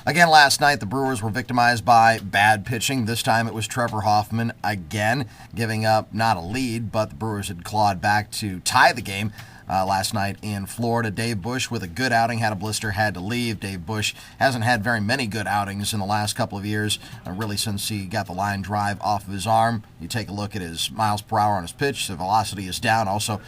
Again, last night, the Brewers were victimized by bad pitching. This time it was Trevor Hoffman again, giving up not a lead, but the Brewers had clawed back to tie the game. Last night in Florida, Dave Bush with a good outing, had a blister, had to leave. Dave Bush hasn't had very many good outings in the last couple of years, really since he got the line drive off of his arm. You take a look at his miles per hour on his pitch, the velocity is down. Also,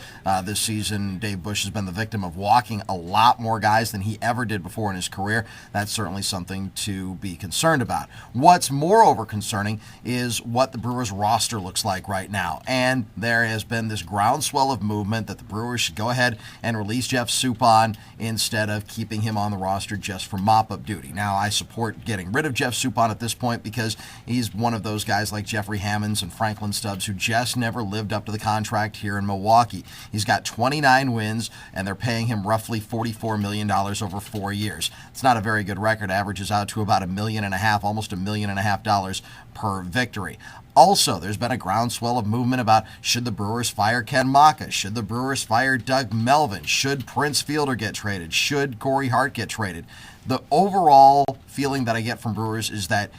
this season, Dave Bush has been the victim of walking a lot more guys than he ever did before in his career. That's certainly something to be concerned about. What's moreover concerning is what the Brewers roster looks like right now. And there has been this groundswell of movement that the Brewers should go ahead and release Jeff Suppan instead of keeping him on the roster just for mop-up duty. Now, I support getting rid of Jeff Suppan at this point because he's one of those guys like Jeffrey Hammonds and Franklin Stubbs who just never lived up to the contract here in Milwaukee. He's got 29 wins, and they're paying him roughly $44 million over 4 years. It's not a very good record. Averages out to about $1.5 million, almost $1.5 million per victory. Also, there's been a groundswell of movement about should the Brewers fire Ken Maka? Should the Brewers fire Doug Melvin? Should Prince Fielder get traded? Should Corey Hart get traded? The overall feeling that I get from Brewers is that,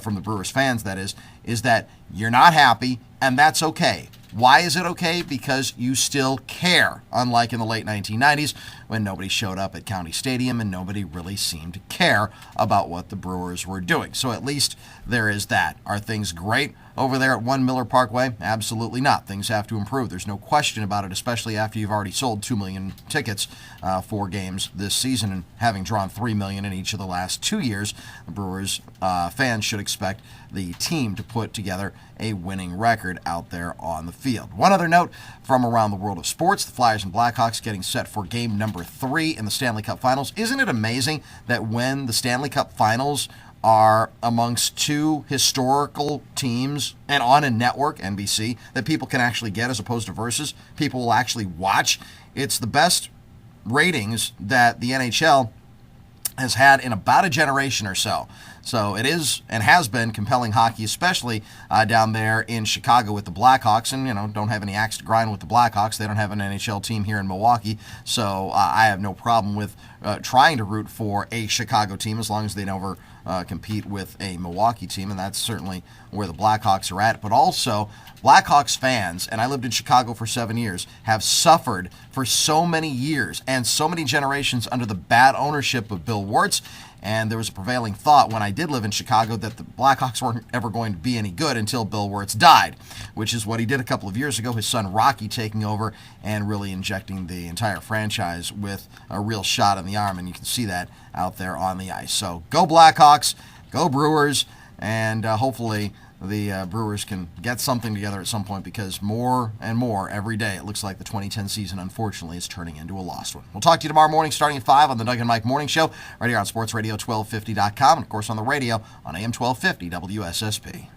from the Brewers fans that is that you're not happy, and that's okay. Why is it okay? Because you still care, unlike in the late 1990s when nobody showed up at County Stadium and nobody really seemed to care about what the Brewers were doing. So at least there is that. Are things great over there at 1 Miller Parkway? Absolutely not. Things have to improve. There's no question about it, especially after you've already sold 2 million tickets for games this season and having drawn 3 million in each of the last 2 years. The Brewers fans should expect the team to put together a winning record out there on the field. One other note from around the world of sports, the Flyers and Blackhawks getting set for game number 3 in the Stanley Cup Finals. Isn't it amazing that when the Stanley Cup Finals are amongst two historical teams and on a network, NBC, that people can actually get as opposed to versus, people will actually watch? It's the best ratings that the NHL has had in about a generation or so. So it is and has been compelling hockey, especially down there in Chicago with the Blackhawks. And, don't have any axe to grind with the Blackhawks. They don't have an NHL team here in Milwaukee. So I have no problem with trying to root for a Chicago team as long as they never compete with a Milwaukee team. And that's certainly where the Blackhawks are at. But also, Blackhawks fans, and I lived in Chicago for 7 years, have suffered for so many years and so many generations under the bad ownership of Bill Wirtz. And there was a prevailing thought when I did live in Chicago that the Blackhawks weren't ever going to be any good until Bill Wirtz died, which is what he did a couple of years ago, his son Rocky taking over and really injecting the entire franchise with a real shot in the arm, and you can see that out there on the ice. So go Blackhawks, go Brewers, and hopefully the Brewers can get something together at some point, because more and more every day it looks like the 2010 season, unfortunately, is turning into a lost one. We'll talk to you tomorrow morning starting at 5 on the Doug and Mike Morning Show right here on sportsradio1250.com and, of course, on the radio on AM 1250 WSSP.